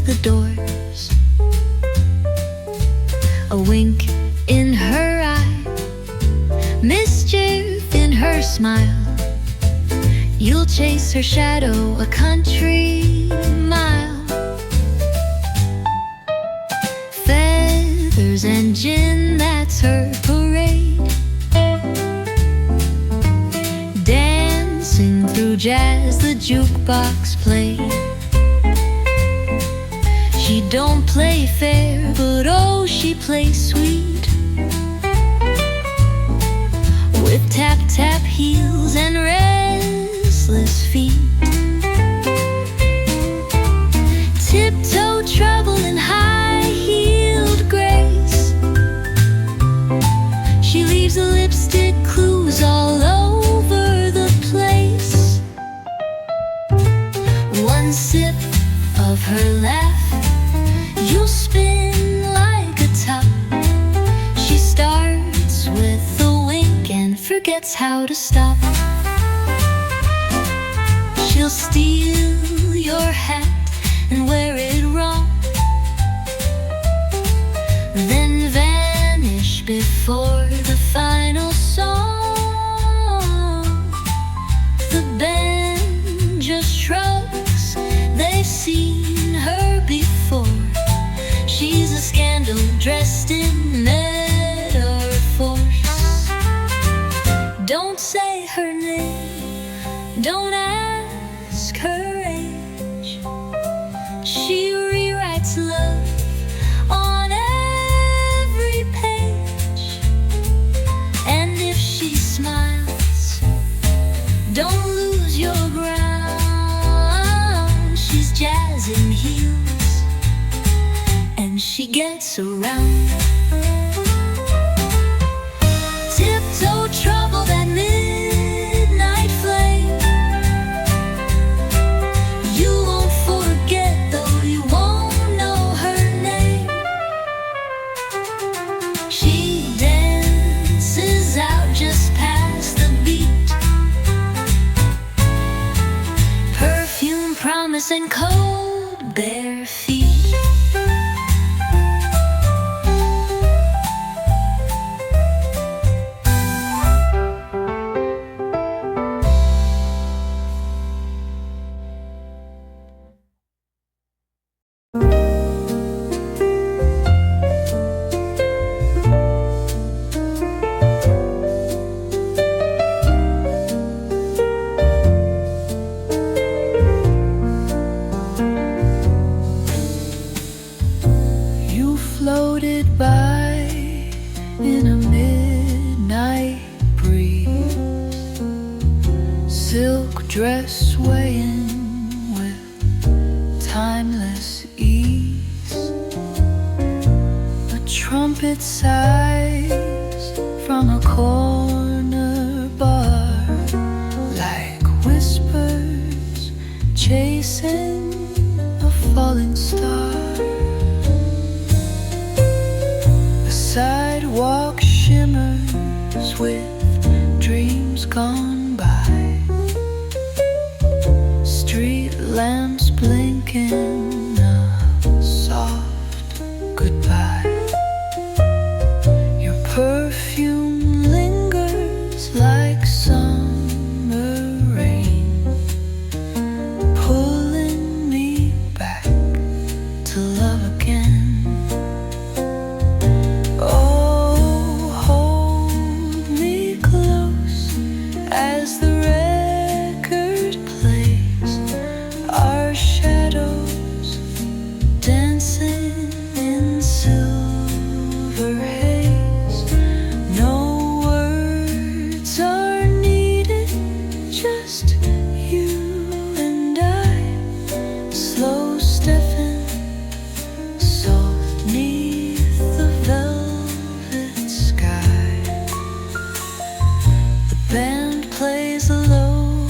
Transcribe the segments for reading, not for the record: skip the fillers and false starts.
the doors. A wink in her eye, mischief in her smile. You'll chase her shadow a country mile. Feathers and gin, that's her parade. Dancing through jazz, the jukebox played. She don't play fair, but oh, she plays sweet. With tap-tap heels and restless feet. Tiptoe trouble in high-heeled grace. She leaves the lipstick clues all over the place. One sip of her laugh, you'll spin like a top. She starts with a wink and forgets how to stop. She'll steal your hat and wear it wrong, then vanish before the final song. The band just shrugs, they've seen her before. She's a scandal dressed in metaphors. Don't say her name, don't ask her age. She rewrites love on every page. And if she smiles, don't lose your ground. She's jazz in heels, and she gets around. Tiptoe trouble, that midnight flame. You won't forget, though you won't know her name. She dances out just past the beat. Perfume, promise, and cold bare feet. Floated by in a midnight breeze, silk dress swaying with timeless ease. A trumpet sighs from a corner bar, like whispers chasing a falling star. Sidewalk shimmers with dreams gone by. Street lamps blinking a soft goodbye. Your perfume lingers like summer rain, pulling me back to love again. As the record plays, our shadows dancing in silver haze. No words are needed, just you and I, slow stepping soft 'neath the velvet sky. The band plays low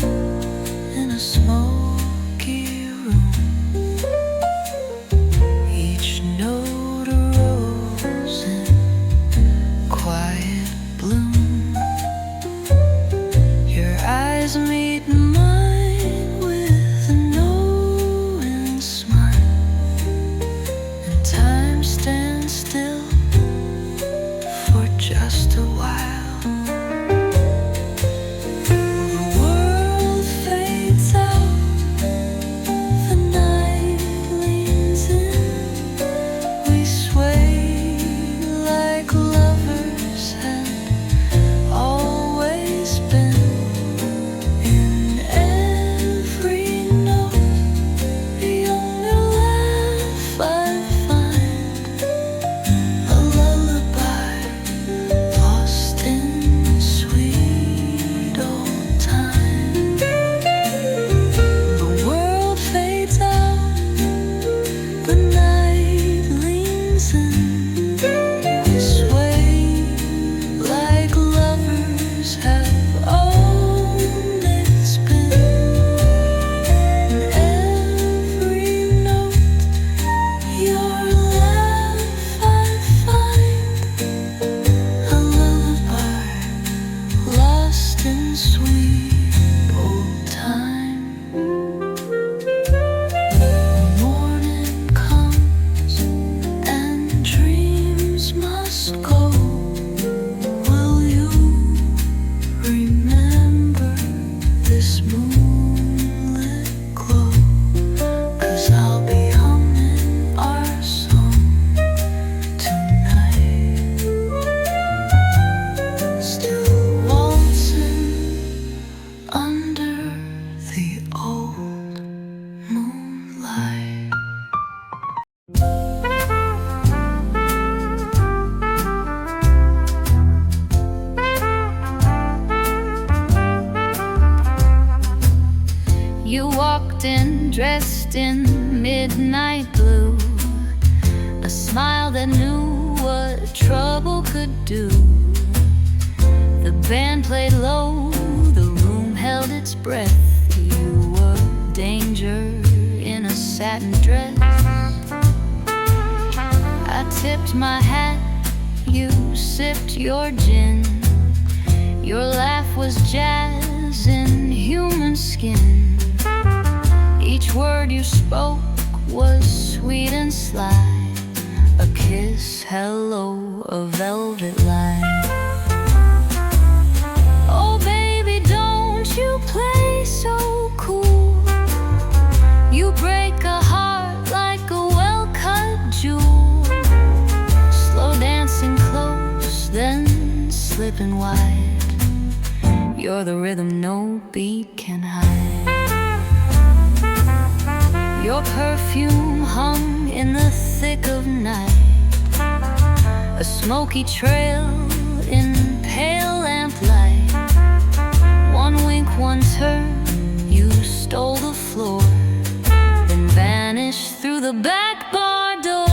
in a smoky room. dressed in midnight blue, a smile that knew what trouble could do. The band played low, the room held its breath. You were danger in a satin dress. I tipped my hat, you sipped your gin. Your laugh was jazz in human skin. Each word you spoke was sweet and sly, a kiss, hello, a velvet lie. Oh baby, don't you play so cool. You break a heart like a well-cut jewel. Slow dancing close, then slipping wide. You're the rhythm no beat can hide. Your perfume hung in the thick of night, a smoky trail in pale lamplight. One wink, one turn, you stole the floor, then vanished through the back bar door.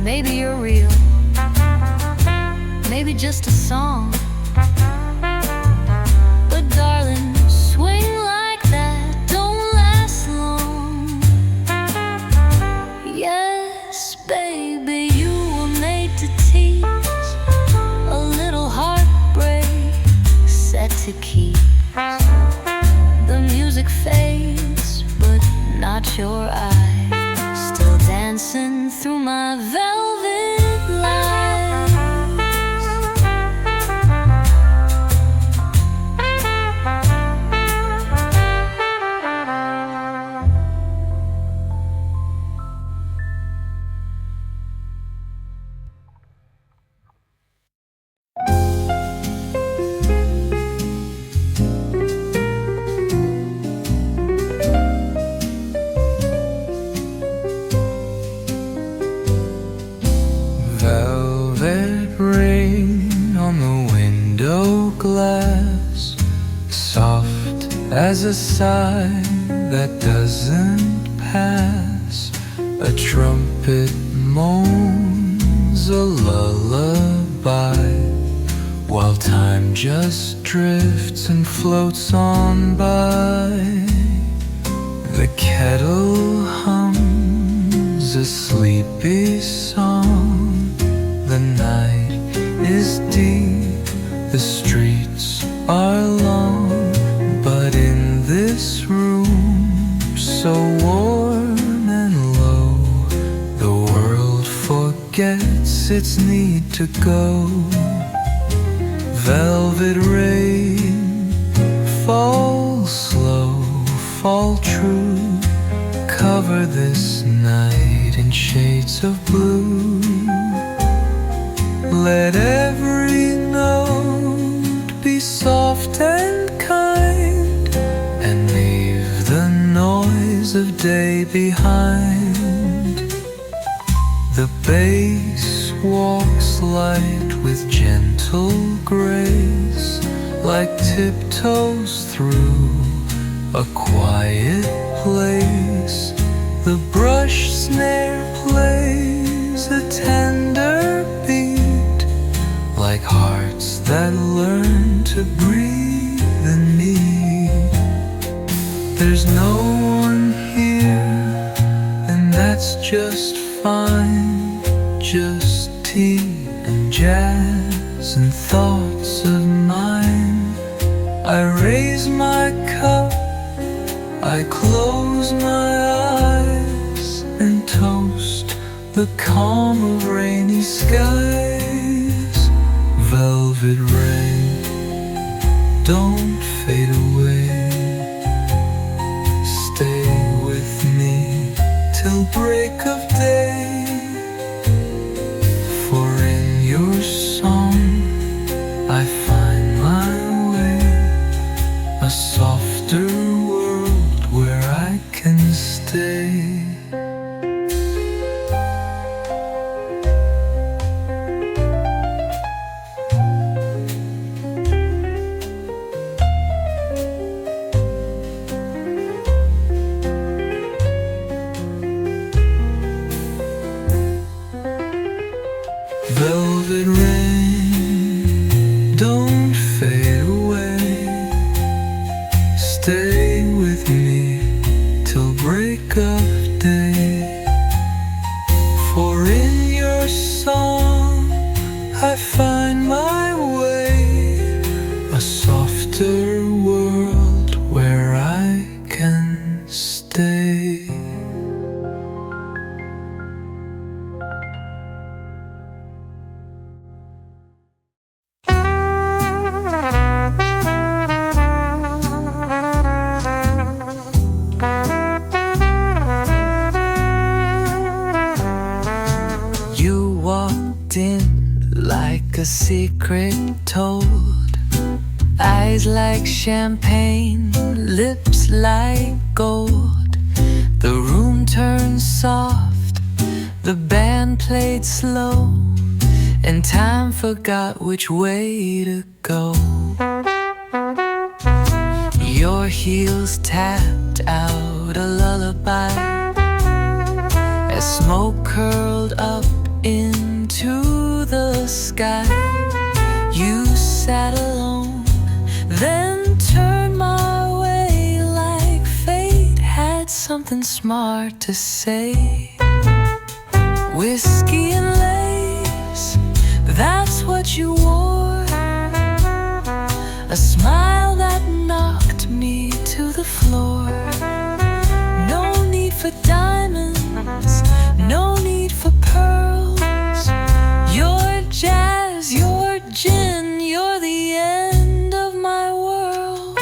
Maybe you're real, maybe just a song. But darling, swing like that don't last long. Yes, baby, you were made to tease, a little heartbreak set to keep. The music fades, but not your eyes, still dancing through my velvet lies. Velvet rain on the window glass, soft as a sigh that doesn't pass. A trumpet moans a lullaby, while time just drifts and floats on by. The kettle hums a sleepy song. The night is deep, the streets are long, but in this room, so warm and low, the world forgets its need to go. Velvet rain, fall slow, fall true, cover this night in shades of blue. Let every note be soft and kind, and leave the noise of day behind. The bass walks light with gentle grace, like tiptoes through a quiet place. The brush snare plays a tender beat, like hearts that learn to breathe and need. There's no one here, and that's just fine. Just tea and jazz and thoughts of mine. I raise my cup, I close my eyes, and toast the calm of rainy skies. Velvet rain, don't fade away. Stay with me till break of day. For in your song I find my way, a softer world where I can stay. stay with me till break of day. For in your song I find my way, a softer world where I can stay. You walked in like a secret told, eyes like champagne, lips like gold. The room turned soft, the band played slow, and time forgot which way to go. Your heels tapped out a lullaby as smoke curled up into the sky. You sat alone, then turned my way like fate had something smart to say. Whiskey and lace, that's what you wore, a smile that knocked me to the floor. No need for diamonds, no need for pearls. Your jazz, your gin, you're the end of my world.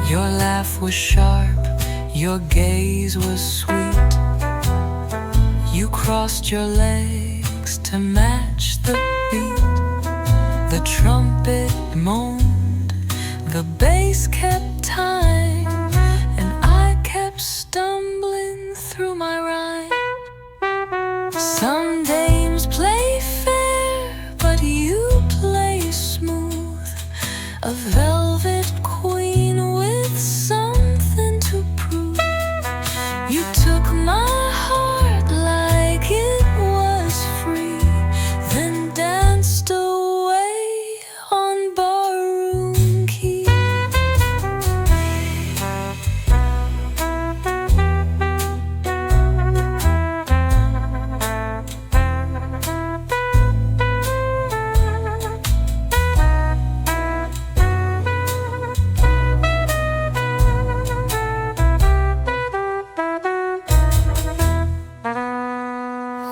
Your laugh was sharp, your gaze was sweet. You crossed your legs to match the beat. The trumpet moaned, the bass kept time, and I kept stumbling through my rhyme. Some dames play fair, but you play smooth, a velvet queen with something to prove. You took my heart like it was free, then danced away on barroom key.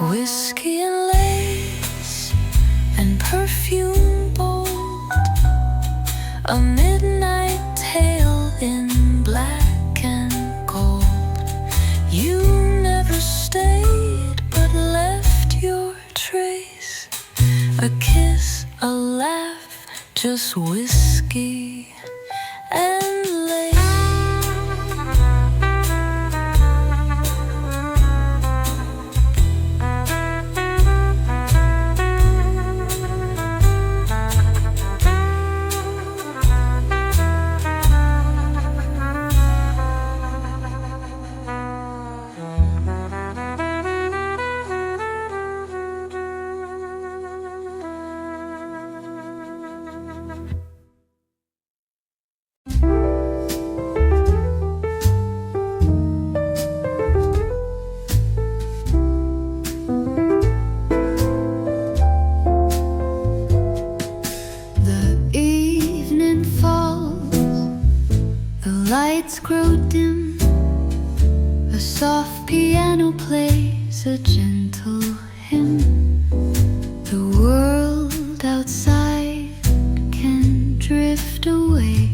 Whiskey and lace and perfume bold, a midnight tale in black and gold. You never stayed but left your trace, a kiss, a laugh, just whiskey and lace. Lights grow dim, a soft piano plays a gentle hymn. The world outside can drift away.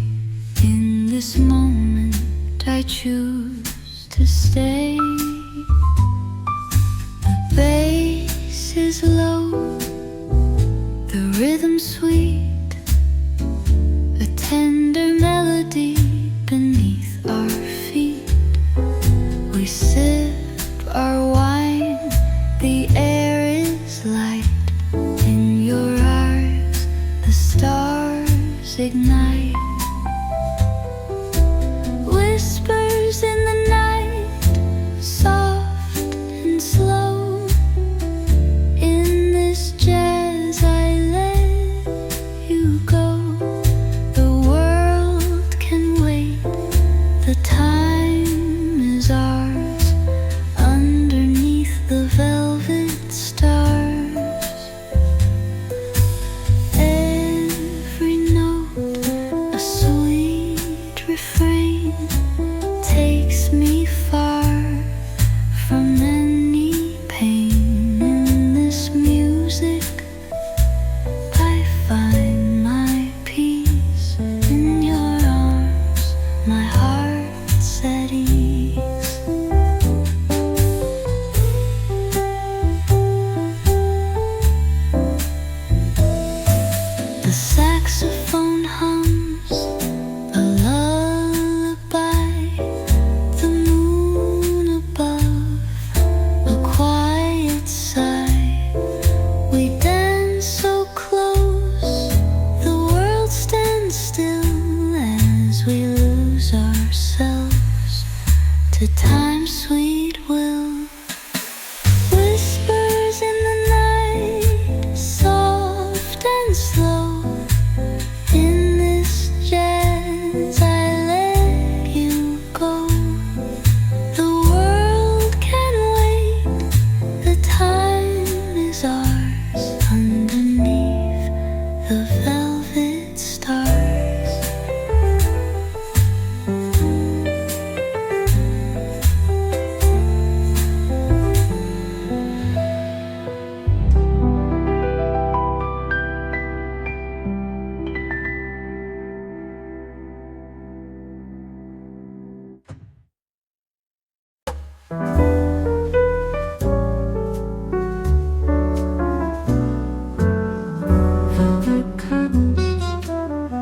In this moment I choose to stay. The bass is low, the rhythm sweet, a tender melody beneath our feet. We sip our wine, the air is light. In your eyes, the stars ignite. Whispers in the night, soft and slow. In this jazz I let my heart's at ease. The saxophone hums a lullaby, the moon above, a quiet sigh. We dance so close, the world stands still as we lose ourselves to time's sweet will. Whispers in the night, soft and slow. In this jazz I let you go. The world can wait, the time is ours underneath the velvet stars. Velvet curtains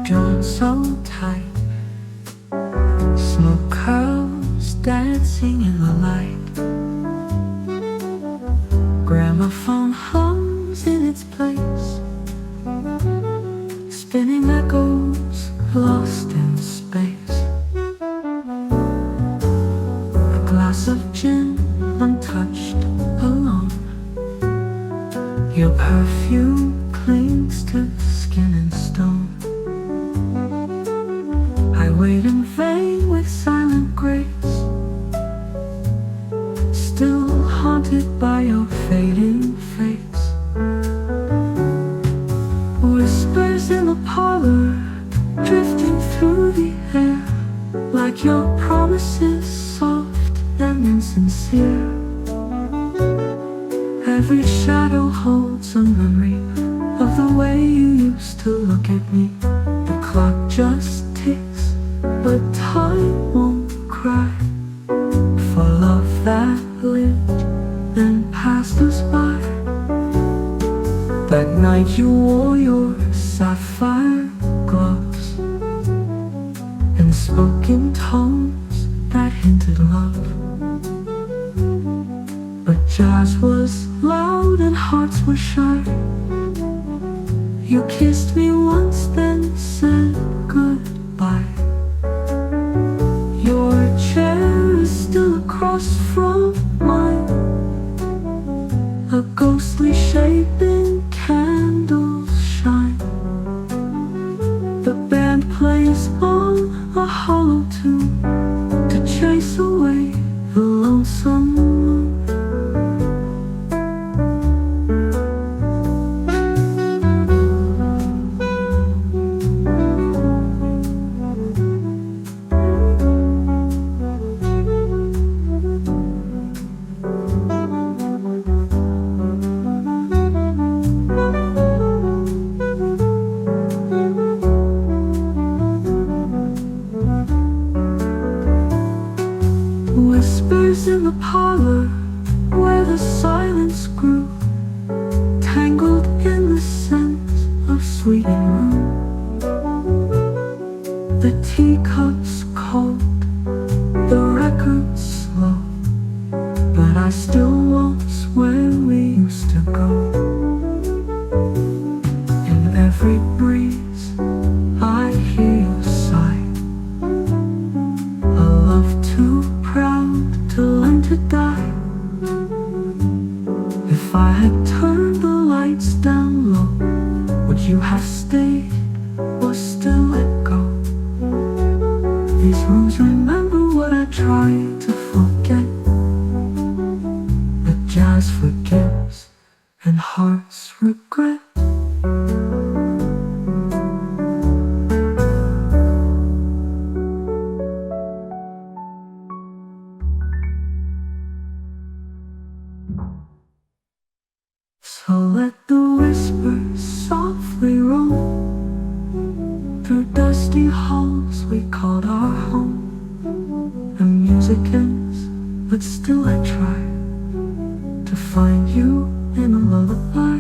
drawn so tight, smoke curls dancing in the light. Gramophone hums in its place, spinning echoes lost in space. A glass of gin untouched, alone. Your perfume clings to skin and stone. I wait in vain with silent grace, still haunted by your fading face. Whispers in the parlor, drifting through the air, like your promises, soft and insincere. Every shadow holds a memory of the way you used to look at me. The clock just ticks, but time won't cry for love that lived and passed us by. That night you wore your sapphire gloves and spoke in tones that hinted love. But jazz was loud and hearts were shy. You kissed me once, then said goodbye. Your chair is still across from mine, a ghostly shape in candles shine. The band plays on a hollow tune to chase away the lonesome moon. Whispers in the parlor where the silence grew, tangled in the scent of sweetened room. The teacups cold, the records slow, but I still waltz where we used to go. In every breeze I hear you sigh, a love too proud to learn to die. If I had turned the lights down low, would you have stayed or still let go? These rooms remember what I tried to forget, but jazz forgives and hearts regret. So let the whispers softly roam through dusty halls we call called our home. The music ends, but still I try to find you in a lullaby.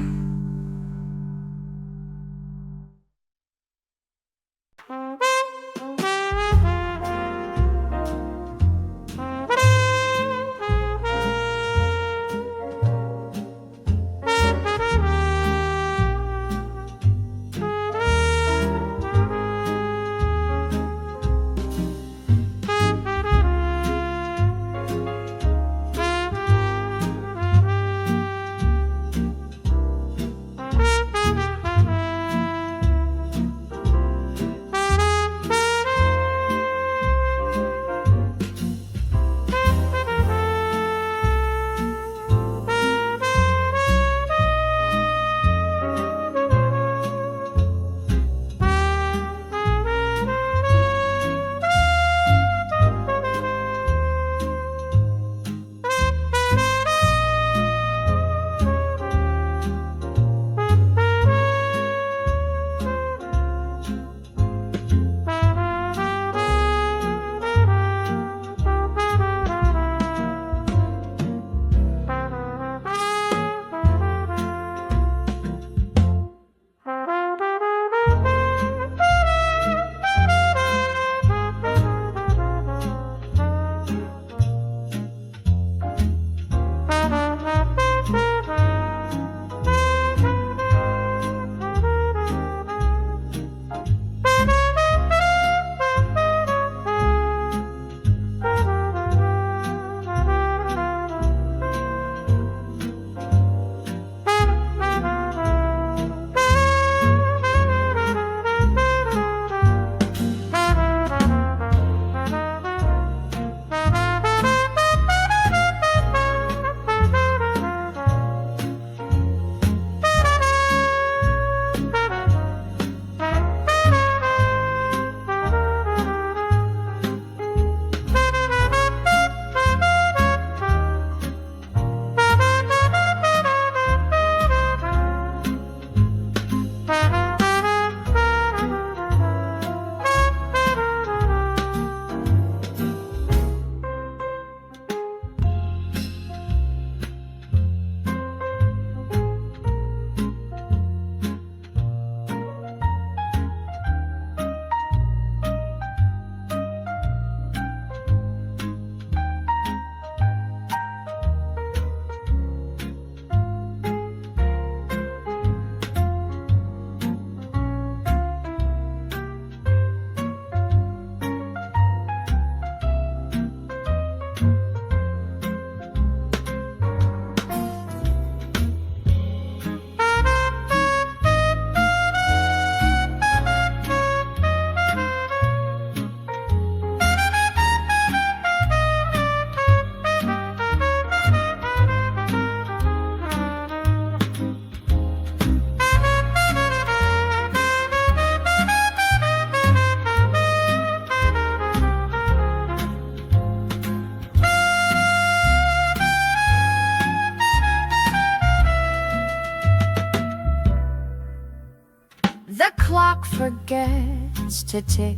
The clock forgets to tick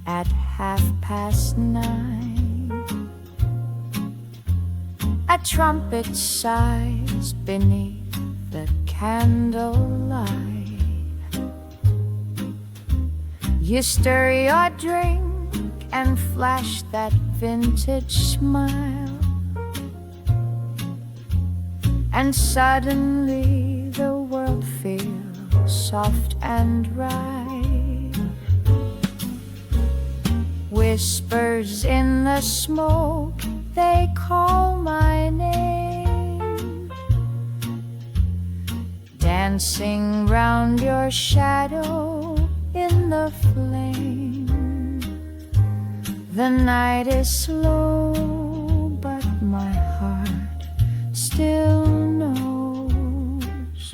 at 9:30. A trumpet sighs beneath the candlelight. You stir your drink and flash that vintage smile, and suddenly the world feels soft and right. Whispers in the smoke, they call my name, dancing round your shadow in the flame. The night is slow, but my heart still knows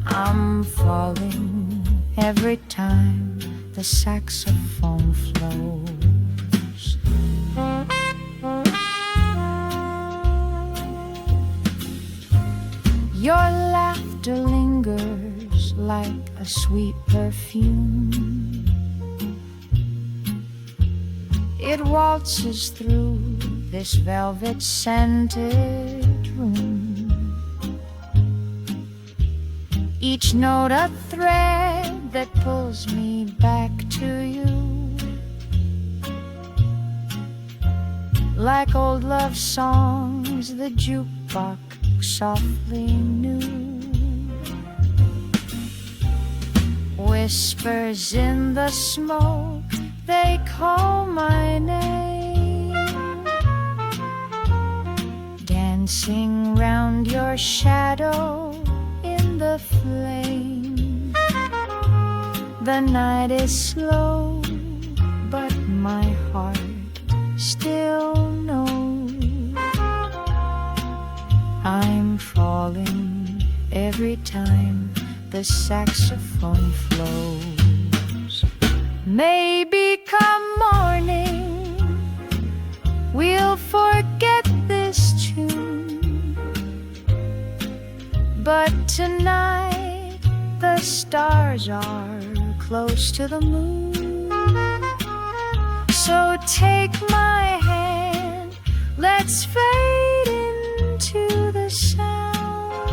I'm falling every time the saxophone flows. Your laughter lingers like a sweet perfume, It waltzes through this velvet-scented room, each note a thread that pulls me back to you. Like old love songs the jukebox softly knew. Whispers in the smoke, they call my name, dancing round your shadow in the flame. The night is slow, but my heart still knows I'm falling every time the saxophone flows. Maybe come morning we'll forget this tune, but tonight the stars are close to the moon. So take my hand, let's fade into the sound,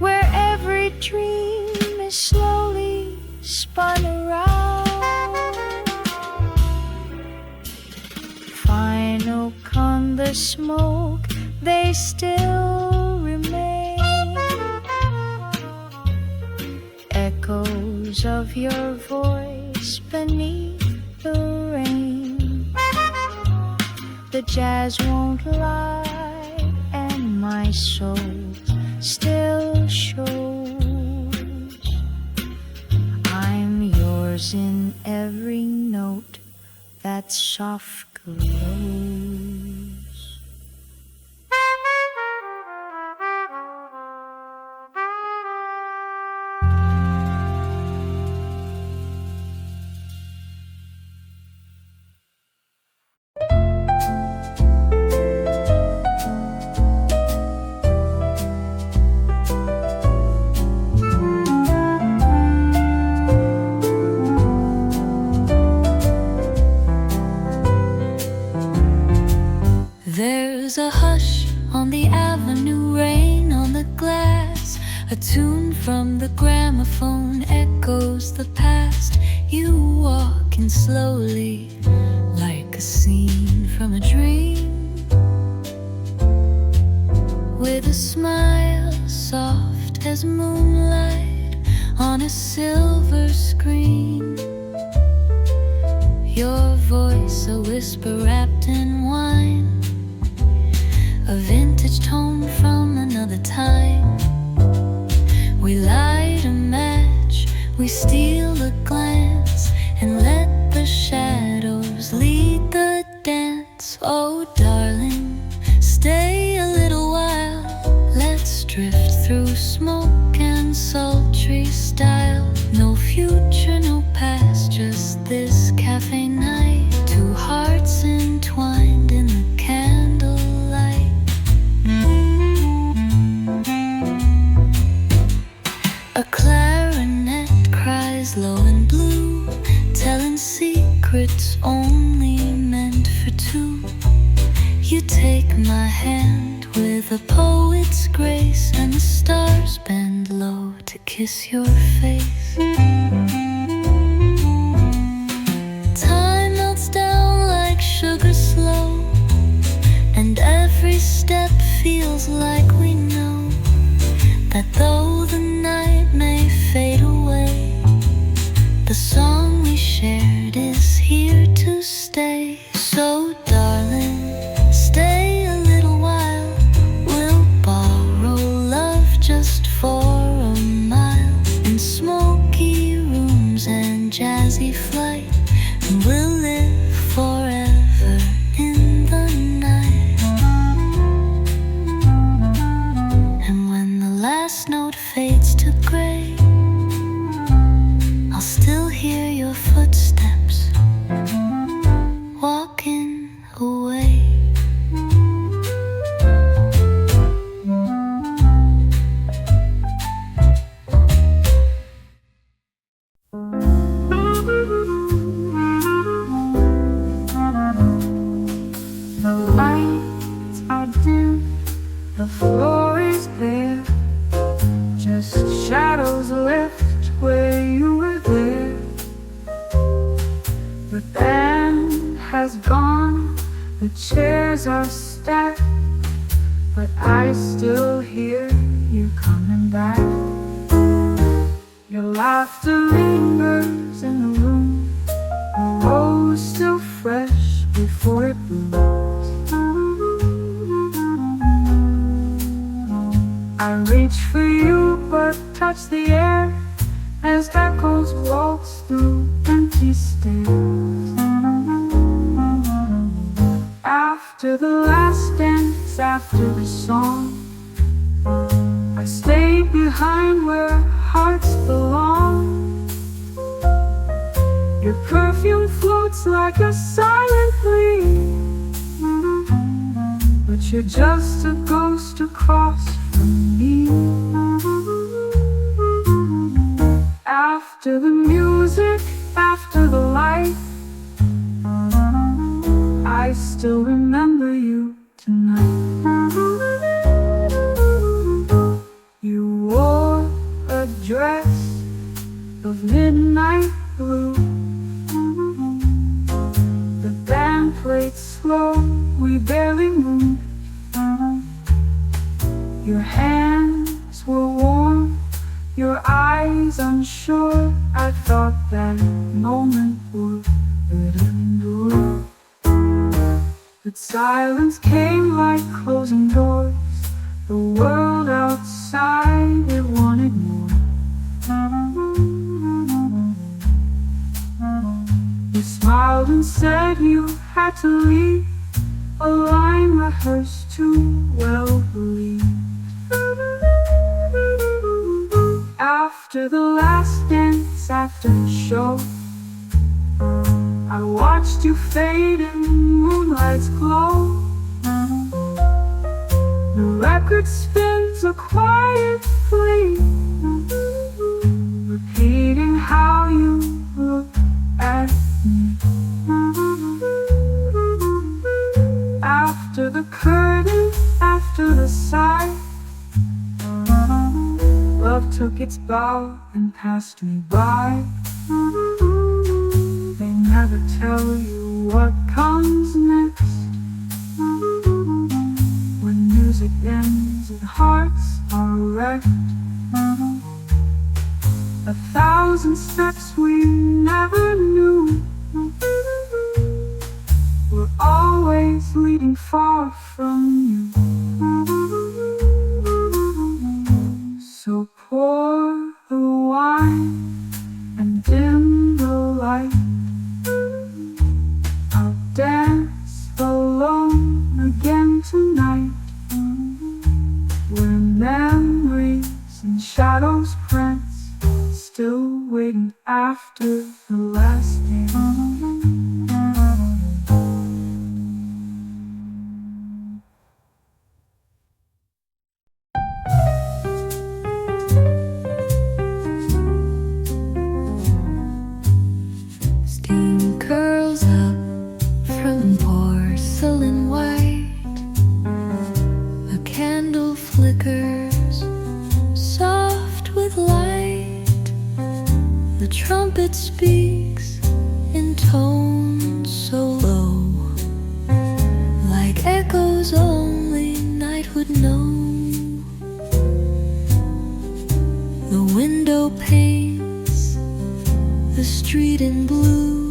where every dream is slowly spun around. Final con the smoke, they still remain, echoes of your voice beneath the rain. The jazz won't lie, and my soul still shows I'm yours in every note that soft glows. There's a hush on the avenue, rain on the glass. A tune from the gramophone echoes the past. You walking slowly like a scene from a dream, with a smile soft as moonlight on a silver screen. Your voice a whisper wrapped in wine, a vintage tone from another time. We light a match, we steal a glance, and let the shadows lead the dance. Oh darling, stay a little while, let's drift through smoke and sultry style. No future, no past, just this cafe night. Two hearts entwined in the candlelight. A clarinet cries low and blue, telling secrets only meant for two. You take my hand with a poet's grace, and the stars bend low to kiss your face. Time melts down like sugar slow, and every step feels like we know that though the night may fade away, the song we shared is here to stay. So darling, stay a little while, we'll borrow love just for a mile, in smoky rooms and jazzy flight, and we'll live forever in the night. And when the last note fades to gray, I'll still hear your footsteps walking away. has gone, the chairs are stacked, but I still hear you coming back. Your laughter lingers in the room, a rose still fresh before it blooms. I reach for you but touch the air as echoes waltz through empty stairs. After the last dance, after the song, I stay behind where hearts belong. Your perfume floats like a silent plea, but you're just a ghost across from me. After the music, after the light, I still remember you tonight. You wore a dress of midnight blue. The band played slow, we barely moved. Your hands were warm, your eyes unsure. I thought that moment would endure. But silence came like closing doors. The world outside, it wanted more. You smiled and said you had to leave, a line rehearsed too well believed. After the last dance, after the show, I watched you fade in moonlight's glow. The record spins a quiet plea, repeating how you look at me. After the curtain, after the sigh, love took its bow and passed me by. They never tell you what comes next. When music ends and hearts are wrecked, 1,000 steps we never knew were always leading far from you. So pour the wine and dim the light. I'll dance alone again tonight, where memories and shadows prance, still waiting after the last dance. Steam curls up from porcelain white. The candle flickers, soft with light. The trumpet speaks in tones so low, like echoes only night would know. The window paints the street in blue,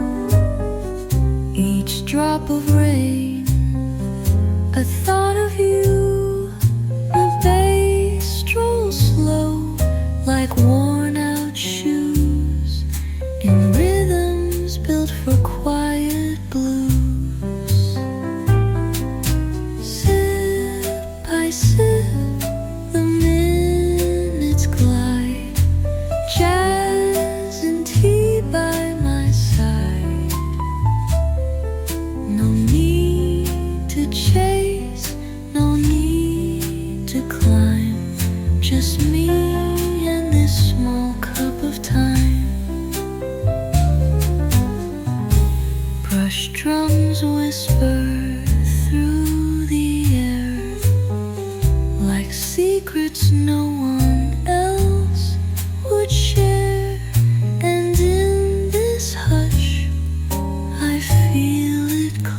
each drop of rain a thought of you. The bass strolls slow like worn out shoes, in rhythms built for quiet blues. Sip by sip, the minutes glide, jazz and tea by my side. No need to chase, no need to climb, just me and this small cup of time. Brush drums whisper through the air, like secrets no one else would share. And in this hush, I feel it close.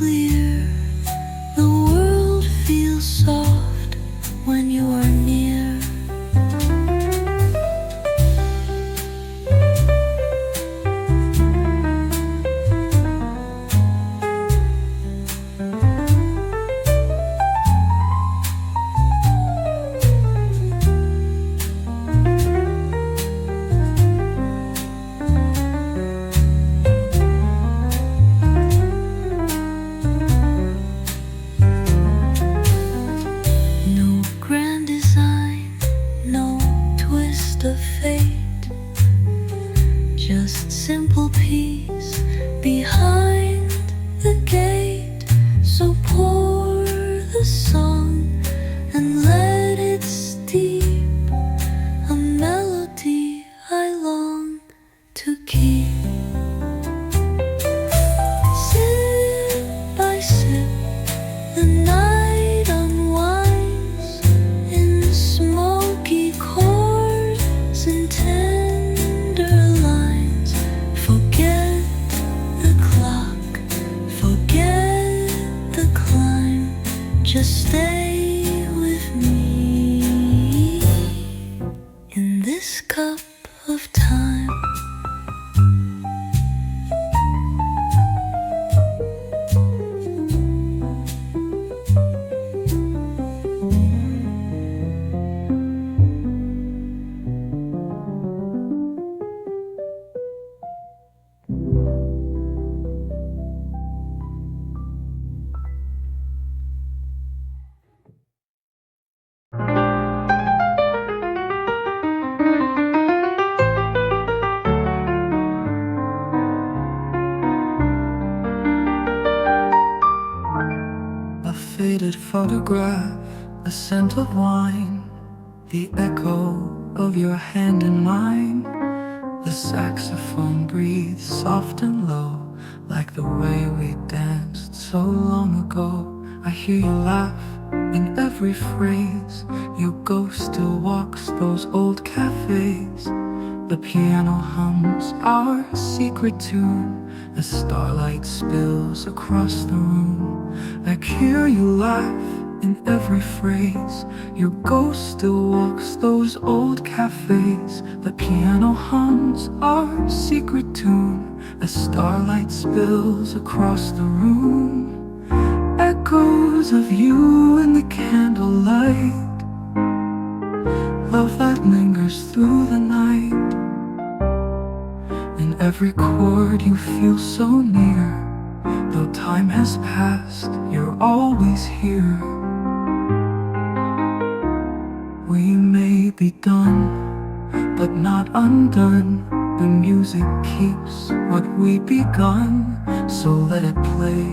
photograph, a scent of wine, the echo of your hand in mine. The saxophone breathes soft and low, like the way we danced so long ago. I hear you laugh in every phrase. Your ghost still walks those old cafés. The piano hums our secret tune as starlight spills across the room. I hear you laugh in every phrase. Your ghost still walks those old cafés. The piano hums our secret tune as starlight spills across the room. Echoes of you in the candlelight, love that lingers through the night. In every chord you feel so near, though time has passed, you're always here. We may be done, but not undone. The music keeps what we begun, so let it play,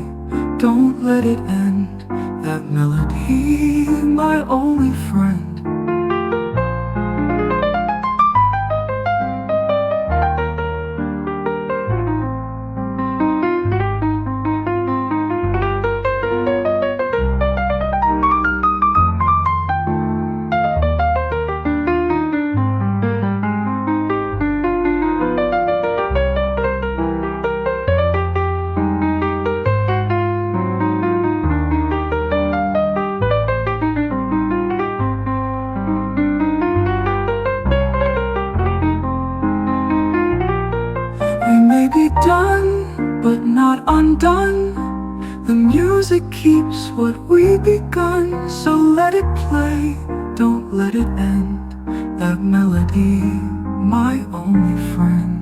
don't let it end. That melody, my only friend. Done, but not undone. The music keeps what we begun, so let it play, don't let it end. That melody, my only friend.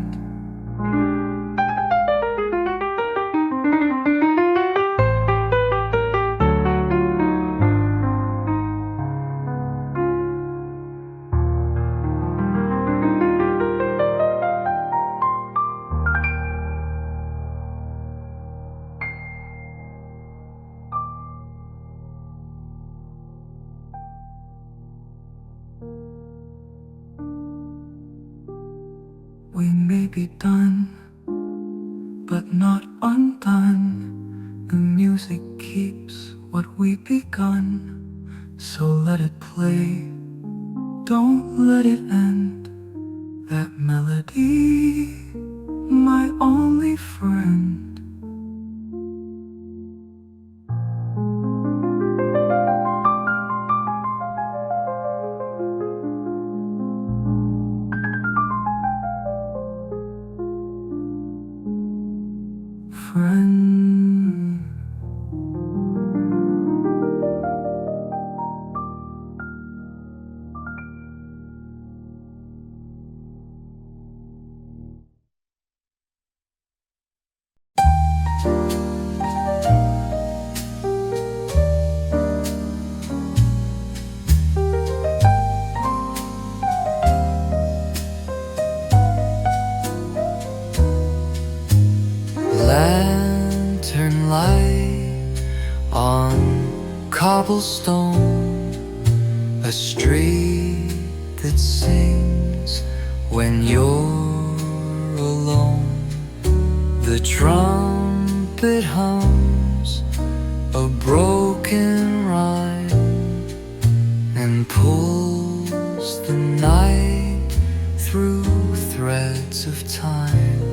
We may be done, but not undone. The music keeps what we begun, so let it play, don't let it end. That melody, my only friend. Lantern light on cobblestone, a street that sings when you're alone. The trumpet hums a broken rhyme and pulls the night through threads of time.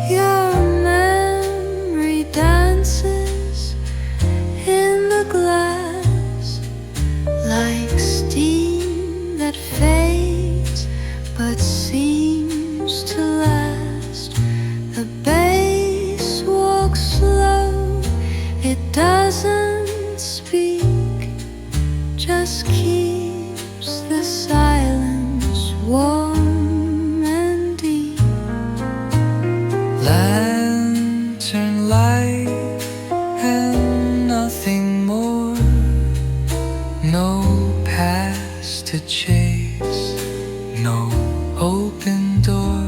Your memory dances in the glass like steam that fades but seems to last. The bass walks slow, it doesn't speak, just keeps the silence warm and deep. Lantern light and nothing more, no past to chase, no open door,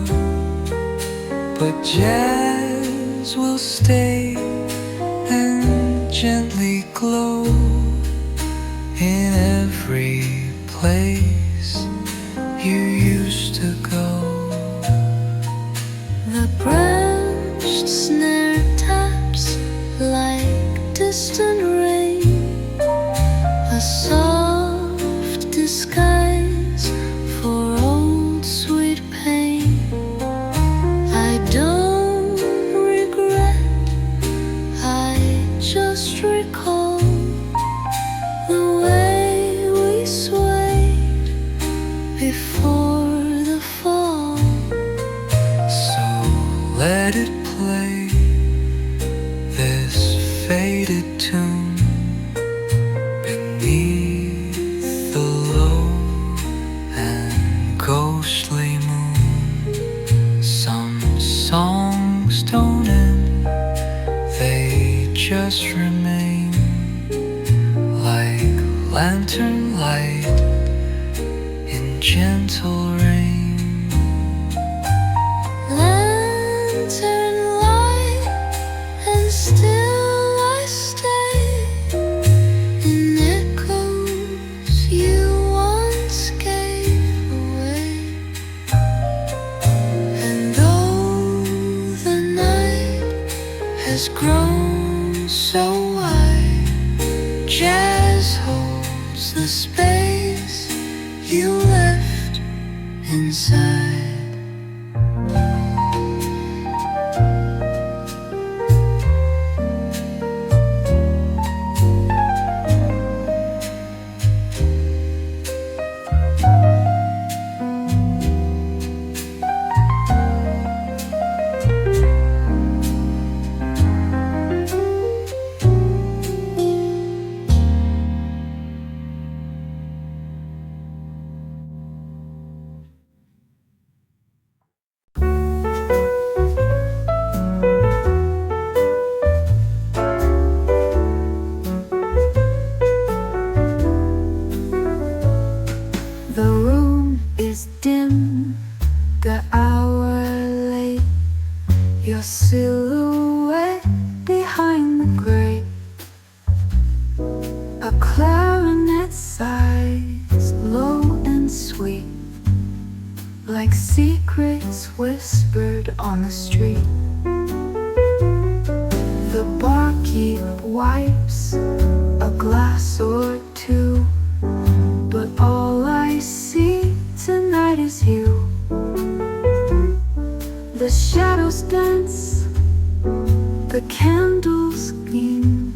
but jazz will stay and gently glow in every place you used to go. The branched snare taps like distant rain, a soft disguise for old sweet pain. I don't regret, I just recall the way we swayed before the fall. So let it play, this faded tune, beneath the low and ghostly moon. Some songs don't end, they just remain like lantern light in gentle rain. Lantern light, and still I stay in echoes you once gave away. And though the night has grown so wide, jazz holds the space you left inside. The room is dim, the hour late, your silhouette behind the grate. A clarinet sighs low and sweet, like secrets whispered on the street. The barkeep wipes a glass or two, but all I see tonight is you. The shadows dance, the candles gleam.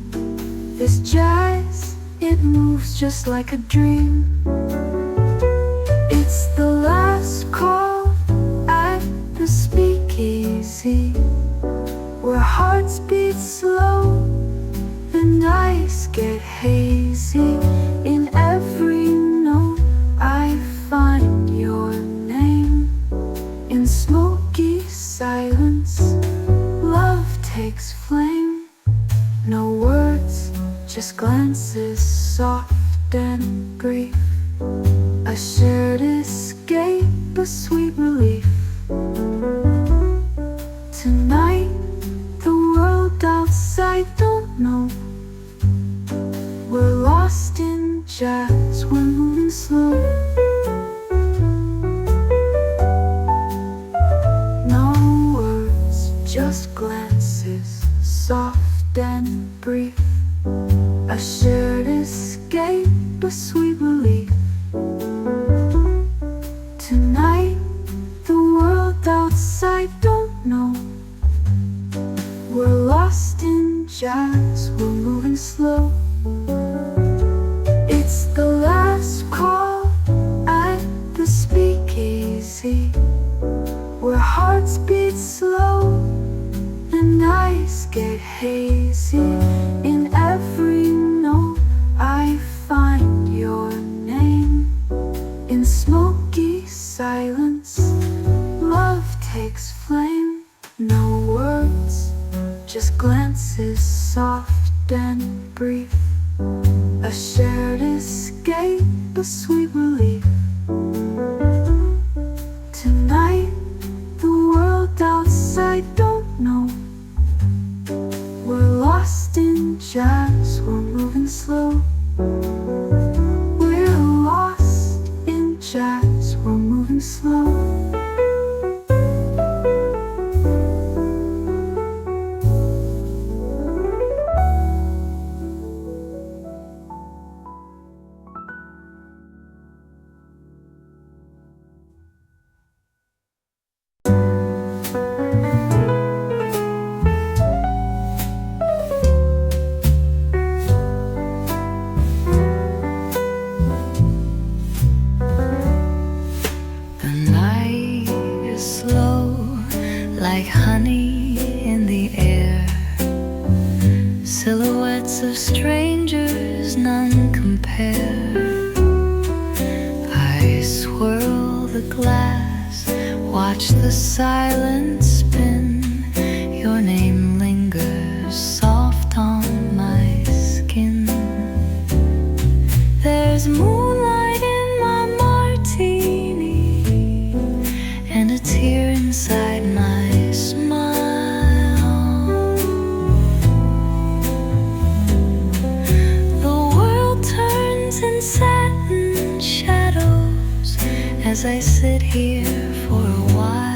This jazz, it moves just like a dream. It's the last call at the speakeasy, where hearts beat slow and eyes get hazy. In every note I find your name. In smoky silence, love takes flame. No words, just glances, soft and brief. A shared escape, a sweet relief. Tonight, the world outside don't know. We're lost in jazz, we're moving slow. No words, just glances, soft and brief. A shared escape, a sweet relief. Tonight, the world outside don't know. We're lost in jazz, we're moving slow. It's the last call at the speakeasy, where hearts beat slow and eyes get hazy. In every note I find your name. In smoky silence, love takes flame. No words, just glances, soft and brief. A shared escape, a sweet relief. Tonight, the world outside don't know. We're lost in jazz, we're moving slow. the silent spin. Your name lingers soft on my skin. There's moonlight in my martini and a tear inside my smile. The world turns in satin shadows as I sit here for a while.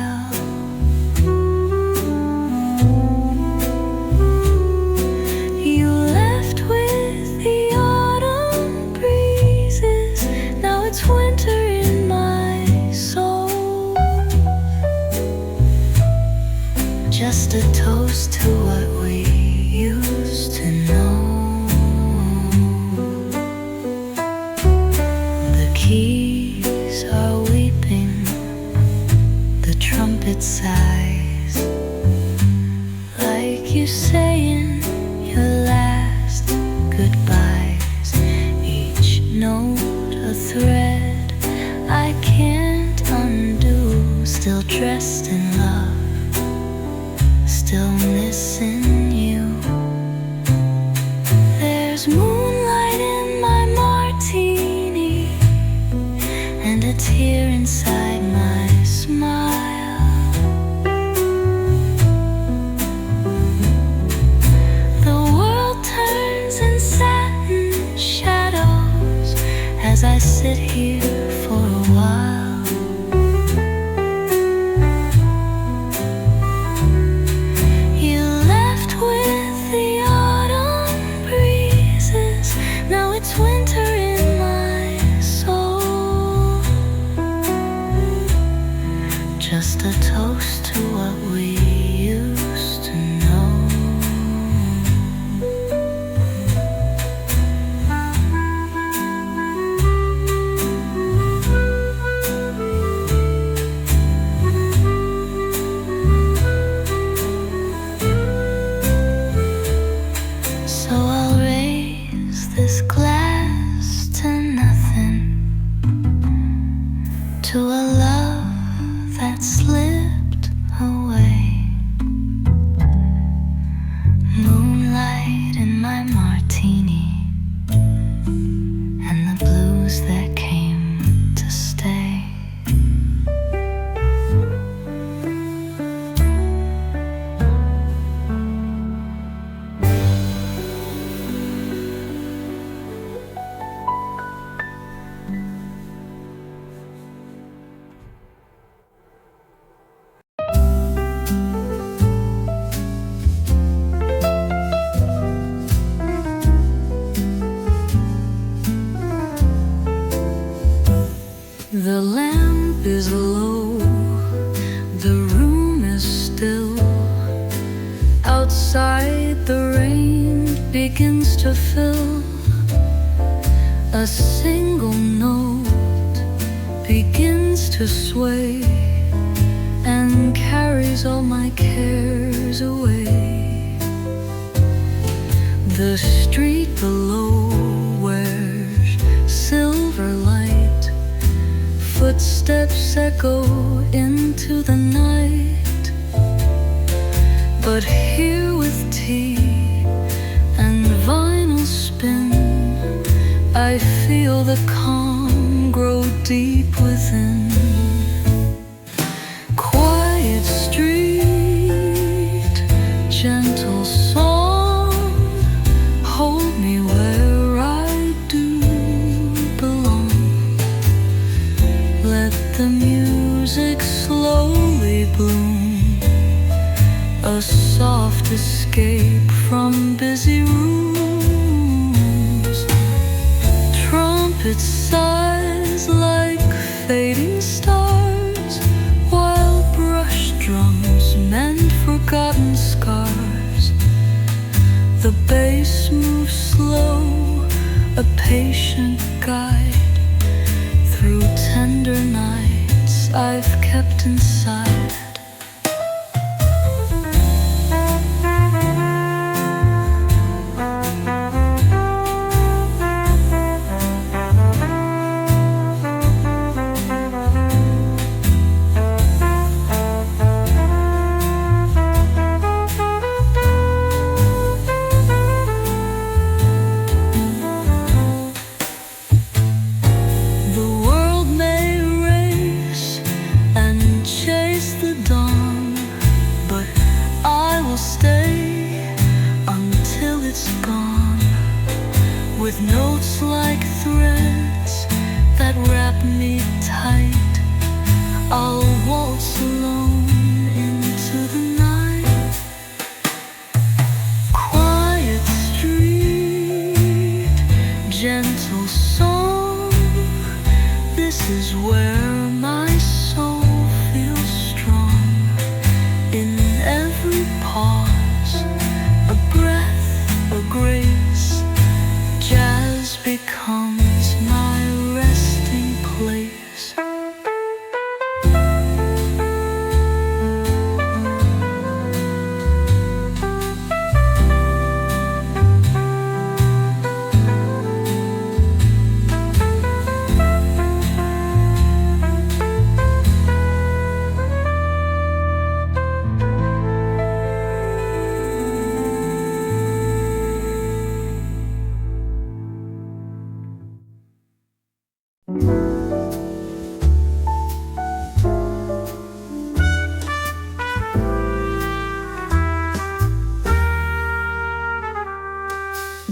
You left with the autumn breezes. Now it's winter in my soul. Just a toast to what we used to know. The keys are weeping, the trumpet sighs, like you saying your last goodbyes. Each note a thread I can't undo. Still dressed in love, still missing you. There's moonlight in my martini and a tear inside my smile. The world turns in satin shadows as I sit here for a while. You left with the autumn breezes. Now it's winter in my soul. Just a toast to what we used to know. So I'll raise this glass to nothing, to a love that slipped away. Moonlight in my martini and the blues that came to stay. The lamp is low, the room is still. Outside the rain begins to fill. A single note begins to sway and carries all my cares away. The street below wears silver light. Footsteps echo into the night. But here with tea and vinyl spin, I feel the calm grow deep within. Quiet street, gentle song, hold me where I do belong. Let the music slowly bloom, a soft escape from busy rooms. Trumpet sighs like fading stars, while brush drums mend forgotten scars. The bass moves slow, a patient guide through tender nights I've kept inside. with notes like threads that wrap me tight. I'll waltz alone into the night. Quiet street, gentle song. This is where my soul feels strong. In every pause, a breath, a grace, jazz becomes my resting place.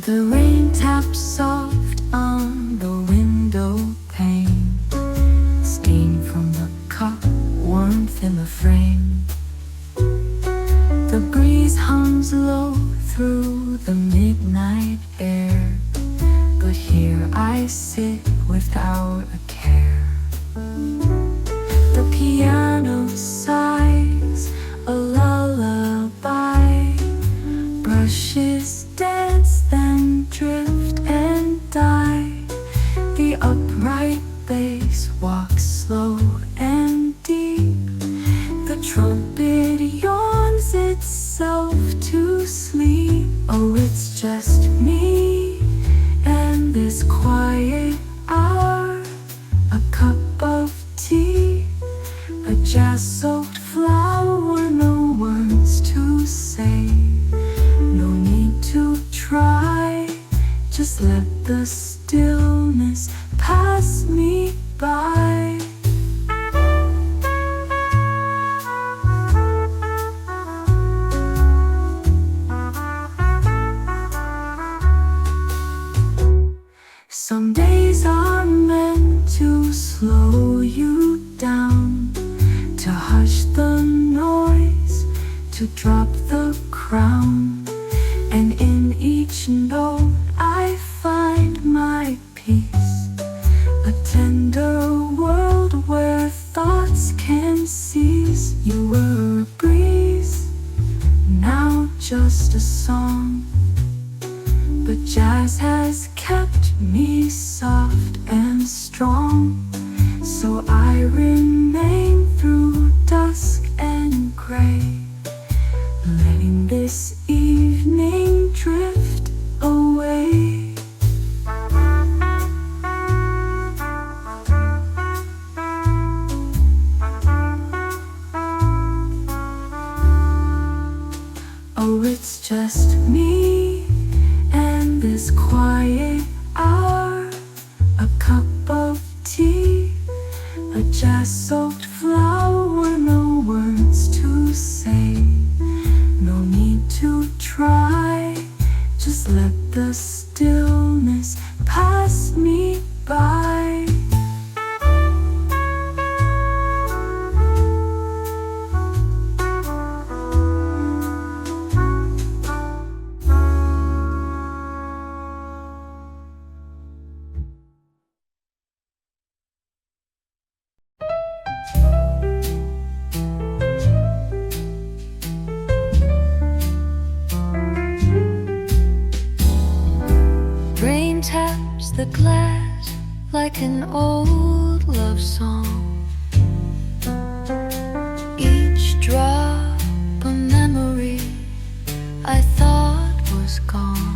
The rain taps soft on the window pane, stain from the cup, warmth in the frame. The breeze hums low through the midnight air, but here I sit without a care. The piano sighs a lullaby, brushes dance, then drift and die. The upright bass walks slow and deep. The trumpet yawns itself to sleep. Oh, it's just me and this quiet hour. A cup of tea, a jazz-soaked flower, no words to say. No need to try, just let the stillness pass me by. Some days are meant to slow you down, to hush the noise, to drop the crown. And in each note I find my peace, a tender world where thoughts can cease. You were a breeze, now just a song, but jazz has kept me soft and strong. So I remain through dusk and gray, letting this evening drift away. Oh, it's just me and this quiet hour. A cup of tea, a jazz-soaked flower, no words to say. No need to try, just let the stillness pass me by. Rain taps the glass like an old love song. Each drop a memory I thought was gone.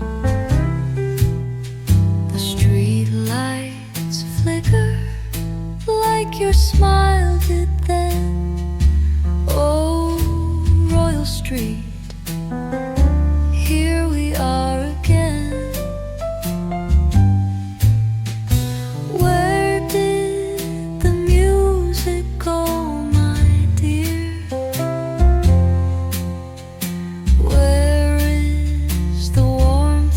The street lights flicker like your smile did then. Oh, Royal Street, here we are again. Where did the music go, my dear? Where is the warmth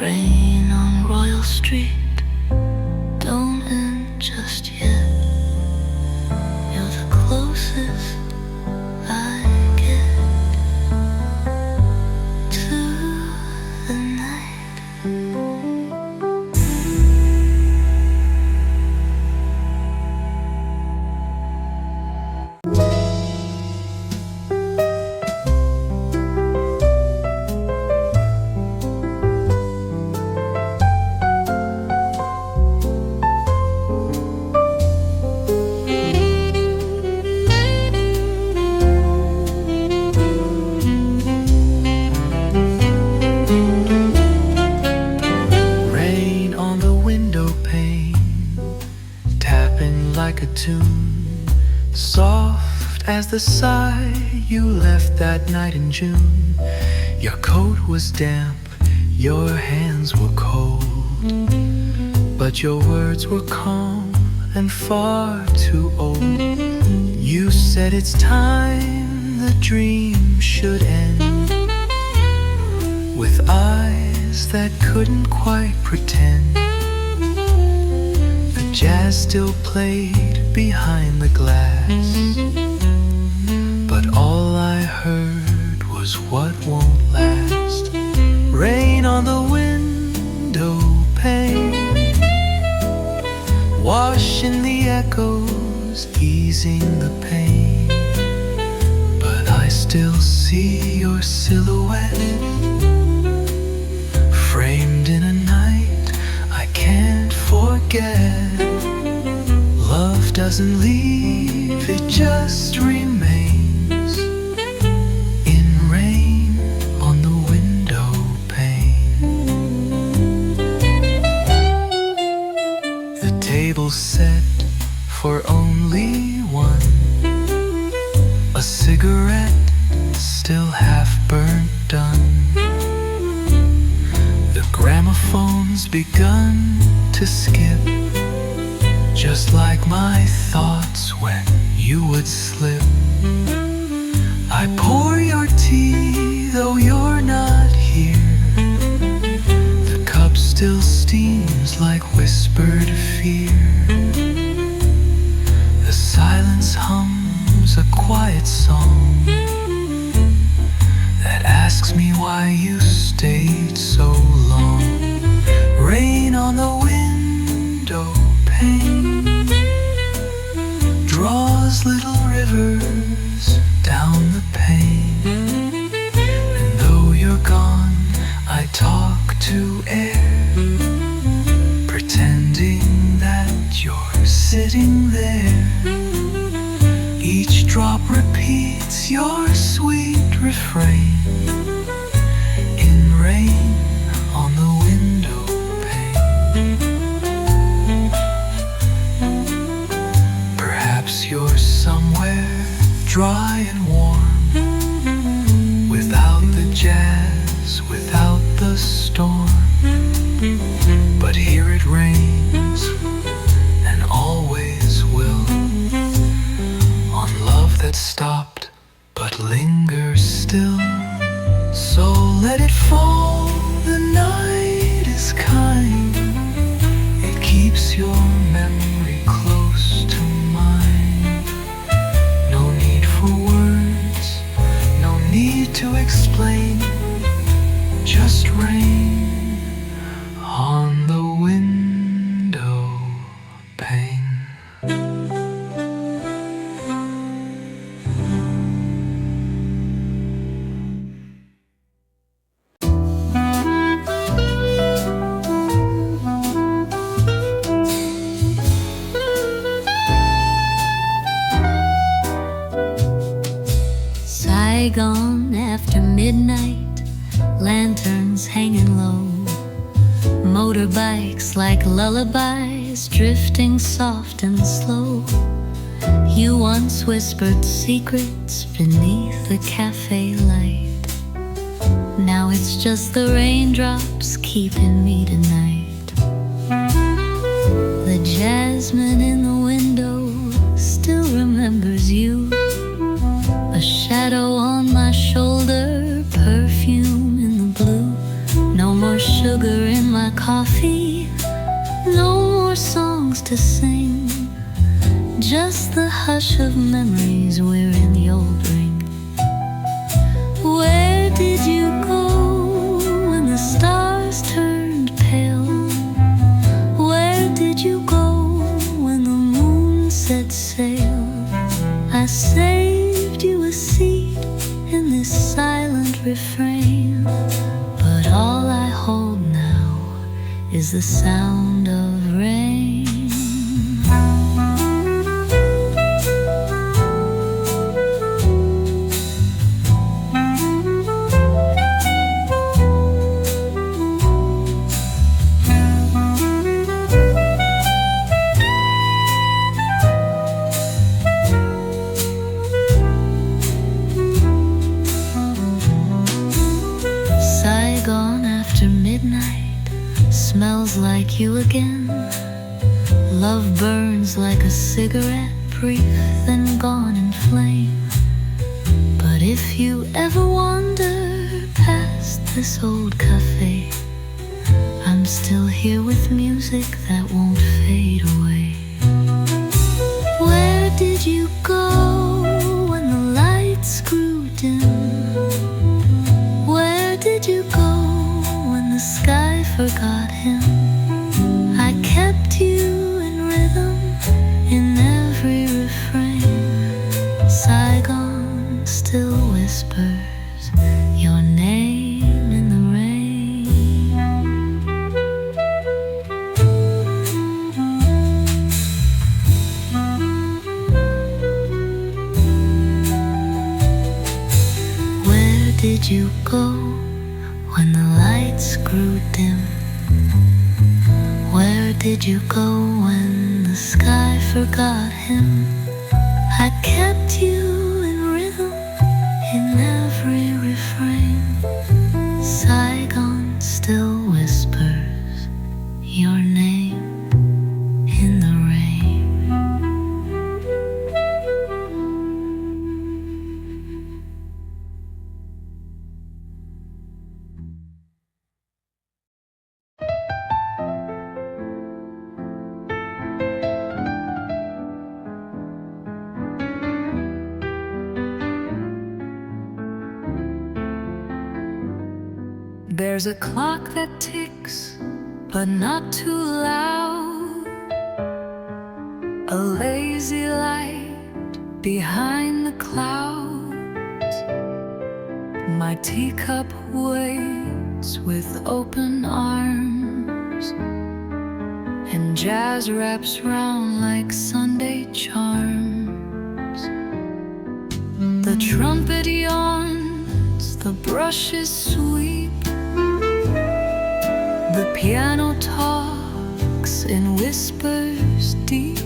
Rain on Royal Street, don't end just yet. You're the closest I get to the night. Rain on the window pane, tapping like a tune, soft as the sigh you left that night in June. Your coat was damp, your hands were cold, but your words were calm and far too old. You said it's time the dream should end, with eyes that couldn't quite pretend. The jazz still played behind the glass, but all I heard was what won't last. Rain on the window pane, washing the echoes, easing the pain. But I still see your silhouette, framed in a night I can't forget. Love doesn't leave, it just remains in rain on the window pane. The table set for only one, a cigarette still half burnt done. The gramophone's begun to skip, just like my thoughts when you would slip. I pour your tea though you're not here. The cup still steams like whispered fear. The silence hums a quiet song that asks me why you stayed so long. Rain on the window pane draws little rivers down the pane. And though you're gone, I talk to air, pretending that you're sitting there. Each drop repeats your sweet refrain in rain on the window pane. Perhaps you're somewhere dry and warm, without the jazz, without the storm. But here it rains and always will, on love that stopped but lingers still. So let it fall, the night is kind. It keeps your memory close to mine. No need for words, no need to explain, just rain on the window pane. Saigon after midnight, lanterns hanging low, motorbikes like lullabies drifting soft and slow. You once whispered secrets beneath the cafe light. Now it's just the raindrops keeping me tonight. The jasmine in the window still remembers you, a shadow on my shoulder, perfume in the blue. No more sugar sugar in my coffee. No more songs to sing, just the hush of memories wherein you'll bring. Where did you go when the stars turned pale? Where did you go when the moon set sail? I saved you a seat in this silent refrain, but all I hold now is the sound of rain. Saigon after midnight smells like you again. Love burns like a cigarette, brief then gone in flame. But if you ever wander past this old cafe, I'm still here with music that won't fade away. Where did you go when the lights grew dim? Where did you go when the sky forgot him? I kept you in rhythm in every refrain. Saigon still whispers your name in the rain. Where did you go when the lights grew dim? Where did you go when the sky forgot him? I kept you in rhythm in every refrain. Saigon still whispers your name in the rain. There's a clock that ticks, but not too loud. A lazy light behind the clouds. My teacup waits with open arms, and jazz wraps round like Sunday charms. The trumpet yawns, the brushes sweep. The piano talks in whispers deep.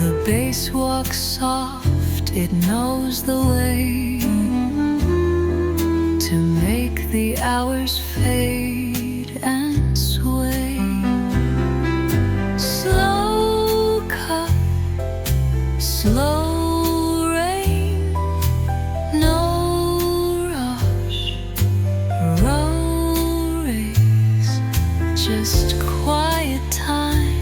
The bass walks soft, it knows the way to make the hours fade and sway. Slow cut, slow rain, no rush, just quiet time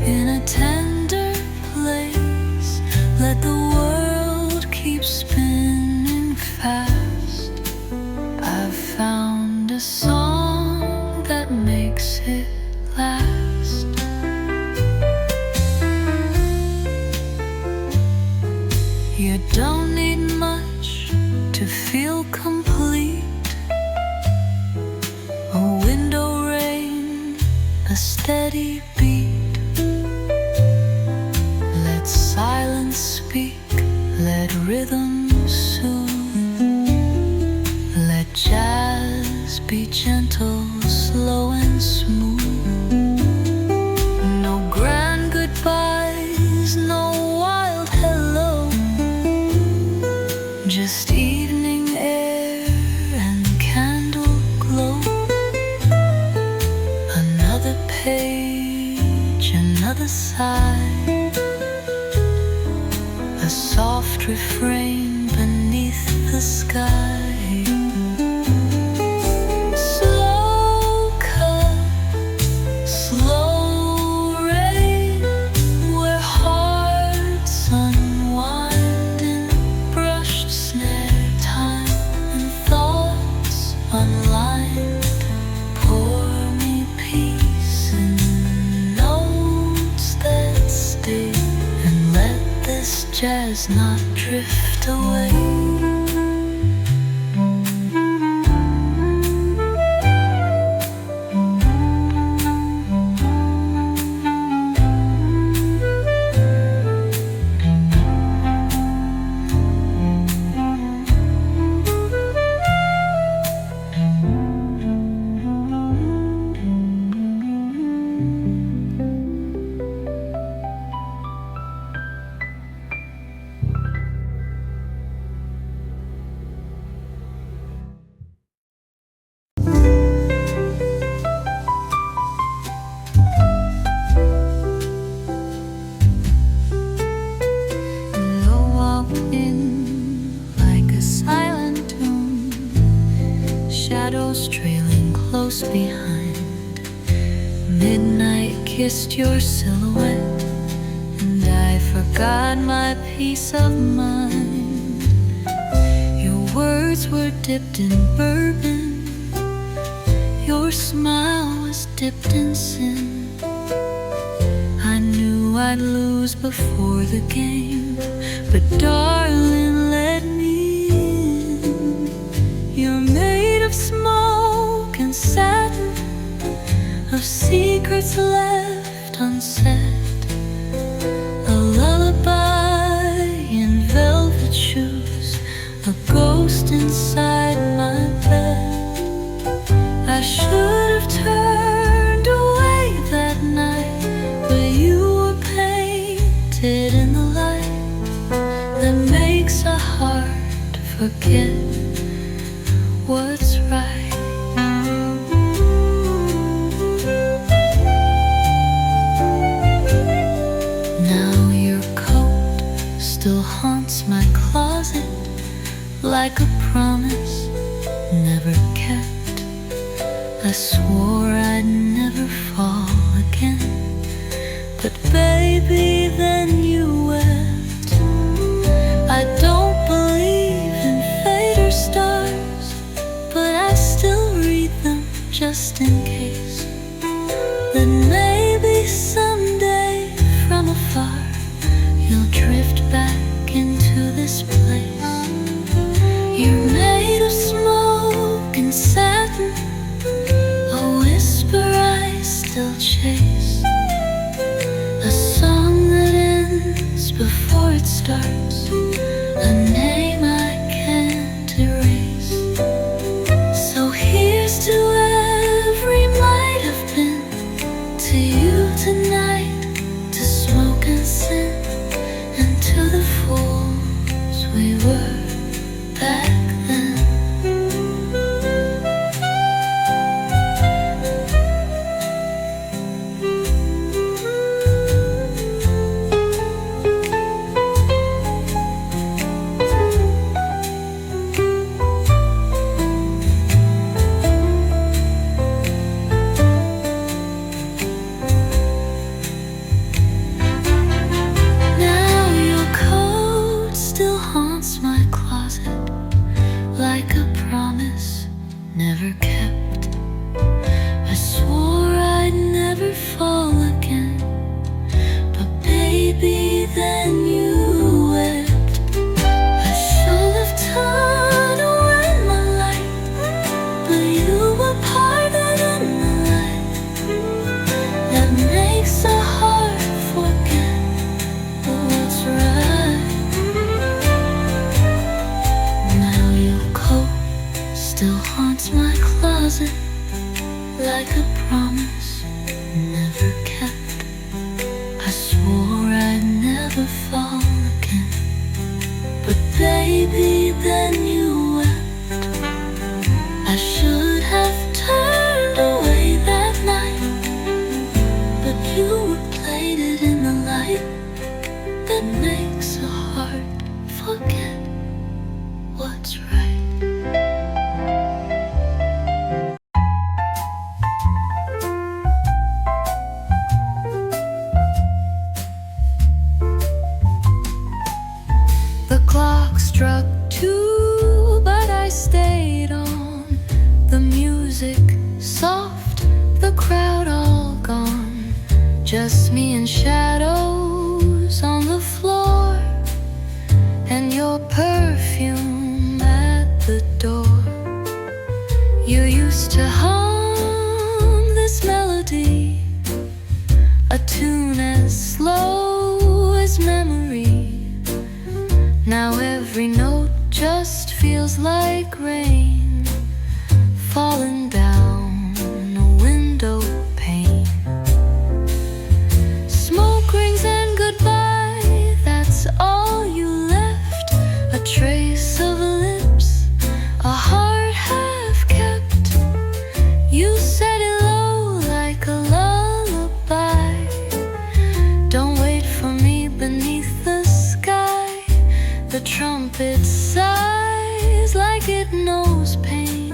in a tender place. Let the world keep spinning fast. I've found a song that makes it last. You don't need much to feel complete. A window rain, a steady beat. Let silence speak, let rhythm soothe. Let jazz be gentle, slow and smooth. No grand goodbyes, no wild hello, just evening air and candle glow. Another page, another side, a soft refrain beneath the sky. Slow mind. Pour me peace in notes that stay, and let this jazz not drift away. Shadows trailing close behind. Midnight kissed your silhouette, and I forgot my peace of mind. Your words were dipped in bourbon, your smile was dipped in sin. I knew I'd lose before the game, but darling, let me in. You're made of smoke and satin, of secrets left unsaid, a lullaby in velvet shoes, a ghost inside my bed. I should have turned away that night, but you were painted in the light that makes a heart forget what's right. Now your coat still haunts my closet like a promise never kept. I swore I'd never fall again, but baby, then you wept. I don't believe in fate or stars, but I still read them just in case, that maybe someday from afar you'll drift back into this place. You're made of smoke and satin, a whisper I still chase, a song that ends before it starts, a name I can't erase. So here's to every might have been, to you tonight, to smoke and sin, and to the fools we were back then. Now your coat still haunts my closet like a promise never kept. I swore I'd never fall again, but baby, then you wept. I should have turned away my light, but you were parted in the light that makes a heart forget what's right. Now your coat still haunts my closet like a promise never kept. I swore I'd never fall again, but baby, then you wept. I should have turned away that night, but you were plated in the light that makes a heart forget what's right. crowd all gone, just me and shadows on the floor, and your perfume at the door. You used to hum this melody, a tune as slow as memory. Now every note just feels like rain falling down a window pane. Smoke rings and goodbye, that's all you left. A trace of lips, a heart half kept. You said it low like a lullaby. Don't wait for me beneath the sky. The trumpet sighs like it knows pain,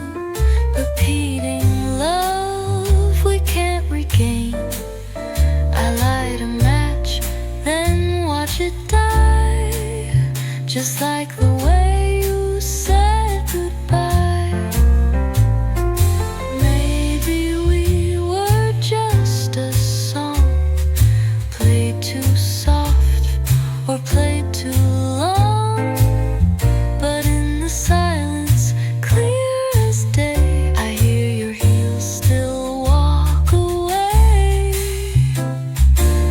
repeating love we can't regain. I light a match, then watch it die, just like the way you said goodbye. Maybe we were just a song, played too soft or played too long, but in the silence, clear as day, I hear your heels still walk away.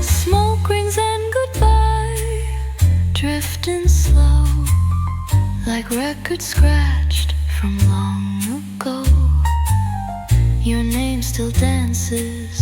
Smoke rings and goodbye, drifting slow, like records scratched from long ago. Your name still dances